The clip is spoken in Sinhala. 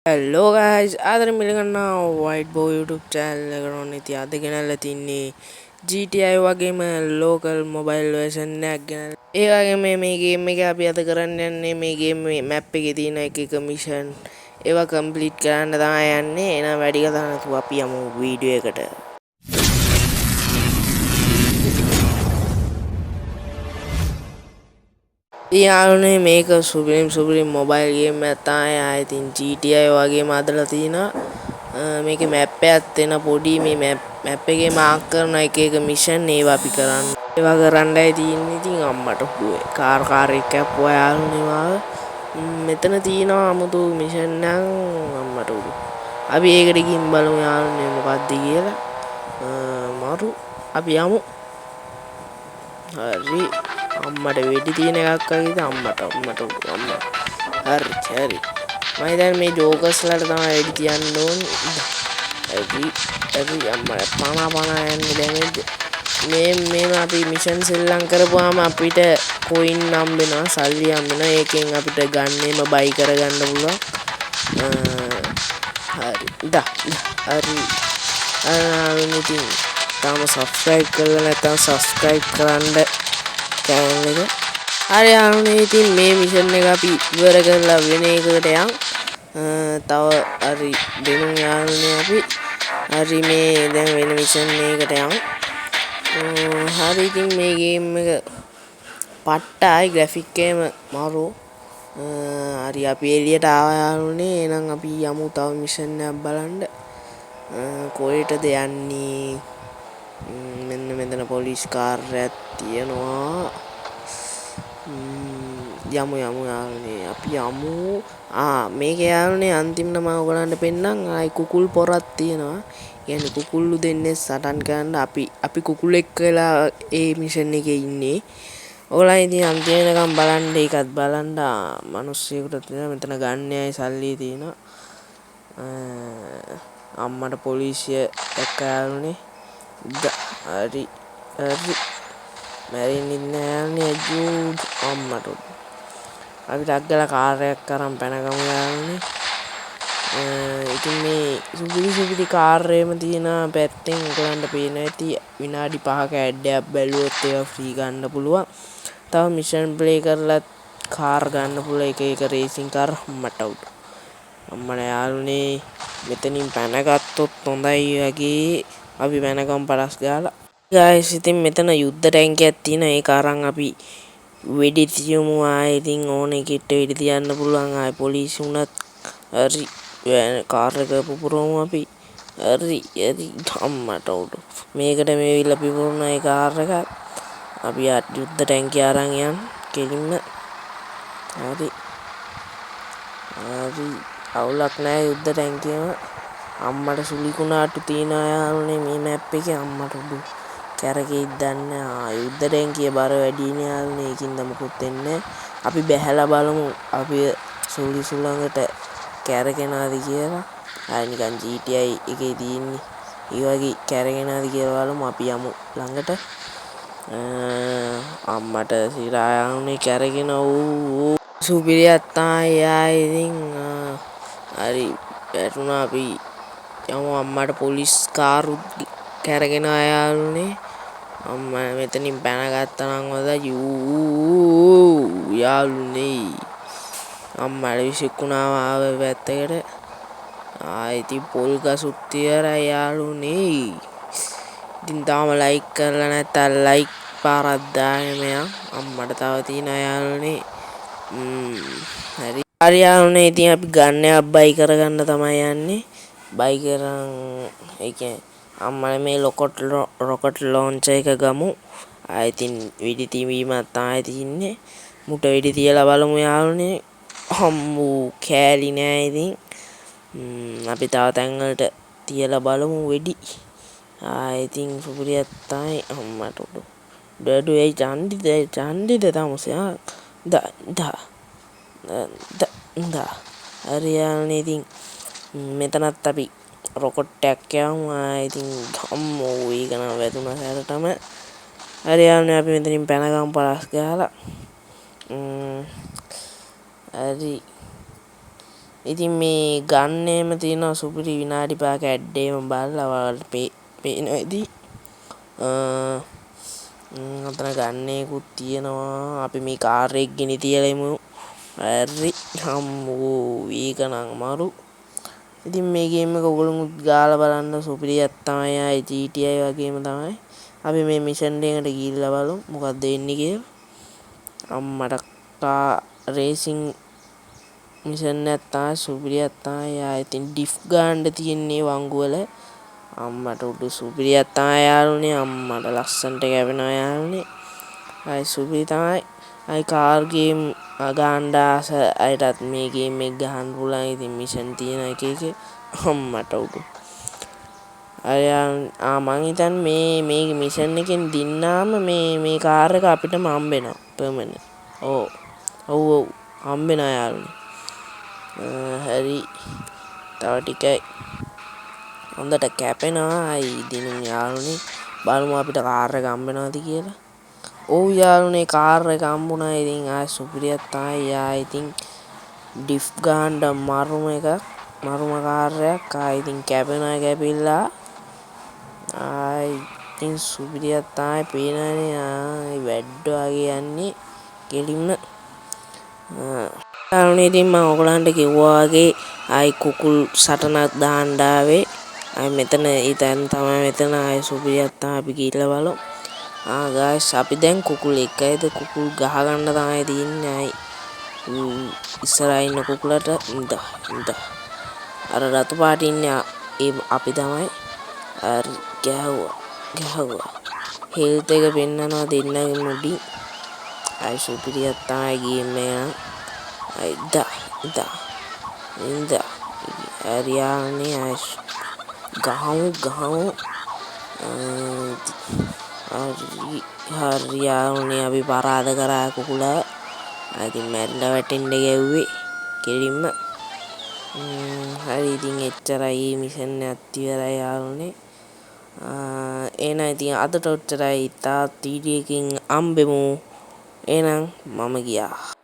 Hello guys, ආදරෙන් මිලගන්නා White Boy YouTube channel එකට ඔන්න ඉතින් අද ගෙනල්ලා තින්නේ GTA වගේම local mobile version එකක් ගෙනල්ලා. ඒ වගේම මේ game එක අපි අද කරන්න යන්නේ මේ game map එකේ තියෙන එක mission ඒවා complete කරන්න තමයි යන්නේ. එහෙනම් වැඩි කතා නැතුව අපි යමු වීඩියෝ එකට. යාළුවනේ මේක සුපිරිම මොබයිල් ගේම් එකක් තමයි. ඉතින් GTA වගේම අදලා තිනවා. මේකේ මැප් එකක් තියෙන පොඩි මේ මැප් එකේ මාක් කරන එක මිෂන් ඒවා අපි කරන්න. ඒවා කරන්නයි තියෙන්නේ. ඉතින් අම්මට කාර් එකක් කැපුවා යාළුවනේ මාව. මෙතන තියෙනවා 아무තු මිෂන් නම් අම්මට උඩු. අපි ඒකට ගිහින් බලමු යාළුවනේ මොකක්ද කියලා. මරු අපි යමු. හරි අම්මට වෙඩි තියෙන එකක් වගේද අම්මට අම්මා හරි මම දැන් මේ ජෝකර්ස්ලාට තමයි වෙඩි තියන්න ඕනේ. හරි අම්මට පණ යන්නේ දැන් මේ අපි මිෂන් සෙල්ලම් කරපුවාම අපිට කොයින් හම්බෙනවා සල්ලි හම්බෙනවා. ඒකෙන් අපිට ගන්නේම බයි කරගන්න පුළුවන්. හරි ඉතින් තාම subscribe කරලා නැත්නම් subscribe කරන්න channel එක. හරි යාළුවනේ ඉතින් මේ මිෂන් එක අපි ඉවර කරලා වෙන එකකට යමු. තව හරි දෙමු යාළුවනේ අපි. හරි මේ දැන් වෙන මිෂන් එකකට යමු. හරි ඉතින් මේ ගේම් එක පට්ටයි ග්‍රැෆික් එකම මරු. හරි අපි එළියට ආවා යාළුවනේ. එහෙනම් අපි යමු තව මිෂන් එකක් බලන්න. කොහෙටද යන්නේ? මෙන්න මෙතන පොලිස් කාර් එකක් තියෙනවා. යමු යාළුවනේ අපි යමු. මේක යාළුවනේ අන්තිමට මම ඔයගලන්ට පෙන්නම්. ආයි කුකුල් පොරක් තියෙනවා. කියන්නේ කුකුල්ලු දෙන්නේ සටන් කරන්න අපි කුකුලෙක් වෙලා ඒ මිෂන් එකේ ඉන්නේ. ඔයගලන් ඉතින් අන්තිම වෙනකම් බලන්න. ඒකත් බලන්න. මිනිස්සුයෙකුට තියෙන මෙතන ගන්නයයි සල්ලි තියෙනවා. අම්මට පොලිසිය දැක්ක යාළුවනේ. හරි මැරෙන්නේ නැහැ යාළුවනේ. අම්මට අපි ඩග්ගලා කාර් එකක් අරන් පැනගමු යාළුවනේ. ඉතින් මේ සුපිරි කාර් එකම තියෙන පැත්තෙන් ඔයගලන්ට පේන ඇති විනාඩි 5ක ඇඩ් එකක් බැලුවොත් ඒවා ෆ්‍රී ගන්න පුළුවන්. තව මිෂන් ප්ලේ කරලා කාර් ගන්න පුළුවන් එක රේසින් කාර් මට උඩ. අම්මලා යාළුවනේ මෙතනින් පැනගත්තොත් හොඳයි වගේ. අපි පැනගමු පරස් ගාලා. guys ඉතින් මෙතන යුද්ධ ටැංකියක් තියෙන. ඒක අරන් අපි වෙඩි තියමු. ආයේ ඉතින් ඕනේ කිට්ට වෙඩි තියන්න පුළුවන්. ආයේ පොලිසිය උනත් හරි කාර් එක පුපුරමු අපි. හරි අම්මට උඩු. මේකට මේවිලා පිපුරන ඒ කාර් එක අපි යුද්ධ ටැංකිය අරන් යන්න කෙලින්ම. හරි අවුලක් නැහැ යුද්ධ ටැංකියම. අම්මට සුලි කුණාටු තියනවා යාළුවනේ මේ මැප් එකේ. අම්මට උඩු කැරකෙයිද දන්නේ නැහැ. යුද්ධ ටැංකිය බර වැඩිනේ යාළුවනේ. ඒකින්ද මොකුත් වෙන්නේ නැහැ. අපි බැහැලා බලමු අපි සුලි සුළඟට කැරකෙනවද කියලා. ආයි නිකන් GTA එකේ තියෙන්නේ. ඒ වගේ කැරකෙනවද කියලා බලමු. අපි යමු ළඟට. අම්මට සිරා යාළුවනේ කැරකෙන සුපිරියක් තමයි. ආයි ඉතින් හරි වැටුණා. අපි යමු අම්මට පොලිස් කාරුත් කැරගෙනවා යාළුවනේ. අම්මා මෙතනින් පැනගත්තා නම් හොඳයි යාළුවනේ. අම්මට විසිකුණාම ආවේ පැත්තකට. ඉතින් පොල් ගසුත් ඉවරයි යාළුවනේ. ඉතින් තාම ලයික් කරලා නැත්නම් ලයික් පාරක් දාගෙන යන්න. අම්මට තව තියෙනවා යාළුවනේ. හරි යාළුවනේ ඉතින් අපි ගන්නයක් බයි කරගන්න තමයි යන්නේ. බයි කරන් ඒ කියන්නේ අම්මලා මේ රොකට් ලොන්චර් එක ගමු. ඉතින් වෙඩි තියීමක් තමයි තියෙන්නේ. මුට වෙඩි තියලා බලමු යාළුවනේ. අම්මෝ කෑලි නෑ ඉතින්. අපි තව තැන් වලට තියලා බලමු වෙඩි. ඉතින් සුපිරියක් තමයි අම්මට උඩු. ඩඩු ඒ චන්දිද තමසයා. හරි යාළුවනේ ඉතින් මෙතනත් අපි රොකට් එකක් යවමු. ඉතින් අම්මෝ ඒක නම් වැදුනා හැරටම. හරි යාළුවනේ අපි මෙතනින් පැනගමු පරස් ගාලා. හරි ඉතින් මේ ගන්නේම තියෙනවා සුපිරි විනාඩි 5ක ඇඩ්ඩේම බලලා ඔයාලට පේනවා ඇති. අතන ගන්නේකුත් තියෙනවා. අපි මේ කාර් එක ගෙනි තියලෙමු. හරි හම්බෝ ඒක නම් මරු. ඉතින් මේ ගේම් එක ඔයගොල්ලෝ ගාලා බලන්න සුපිරියක් තමයි. ආයි GTA වගේම තමයි. අපි මේ මිෂන් එකකට ගිහිල්ලා බලමු මොකක්ද වෙන්නේ කියලා. අම්මට රේසින් මිෂන් එකක් තමයි සුපිරියක් තමයි. ආයි ඉතින් ඩිෆ් ගන්න තියෙන්නේ වංගුවල. අම්මට උඩු සුපිරියක් තමයි යාළුවනේ. අම්මට ලස්සනට කැපෙනවා යාළුවනේ. ආයි සුපිරි තමයි. ආයි කාර් ගේම් ගහන්න ආස අයටත් මේ ගේම් එක ගහන්න පුළුවන්. ඉතින් මිෂන් තියෙන එක අම්මට උඩු. මං හිතන්නේ මේ මිෂන් එකෙන් දින්නාම මේ කාර් එක අපිටම හම්බෙනවා පර්මනන්ට්. ඔව් හම්බෙනවා යාළුවනේ. හරි තව ටිකයි හොඳට කැපෙනවා. ආයි දිනුම් යාළුවනේ. බලමු අපිට කාර් එක හම්බෙනවද කියලා. ඔව් යාළුවනේ කාර් එක හම්බුණා. ඉතින් ආයි සුපිරියක් තමයි. ආයි ඉතින් ඩිෆ් ගහන්න මරුම එකක්. මරුම කාර් එකක්. ආයි ඉතින් කැපෙනවා කැපිලා. ආයි ඉතින් සුපිරියක් තමයි පේනවනේ. ආයි වැඩ වගේ යන්නේ කෙලින්ම. ඉතින් මම ඔයගලන්ට කිව්වා වගේ ආයි කුකුල් සටනක් දාන්න ආවේ. ආයි මෙතන ඉතින් තමයි මෙතන ආයි සුපිරියක් තමයි අපි ගිහිල්ලා බලමු. ගායිස් අපි දැන් කුකුල් එකයිද කුකුල් ගහ ගන්න තමයි තියෙන්නේ. ආයි ඉස්සරහා ඉන්න කුකුලට ඉඳ අර රතු පාට ඉන්නේ අපි තමයි. හරි ගැහුවා හෙල්ත් එක පෙන්නනවා දෙන්නගේ මුඩි. ආයි සුපිරියක් තමයි ගේම් එක. ඉඳ හරියානේ. ආයි ගහමු හරියානේ. අපි පරාද කරා කුකුලා. ඉතින් මැරිලා වැටෙන්න ගැව්වේ කෙලින්ම. හරි ඉතින් එච්චරයි මිෂන් එකත් ඉවරයි යාළුවනේ. එහෙනම් ඉතින් අදට ඔච්චරයි. තාත් වීඩියෝ එකකින් හම්බෙමු. එහෙනම් මම ගියා.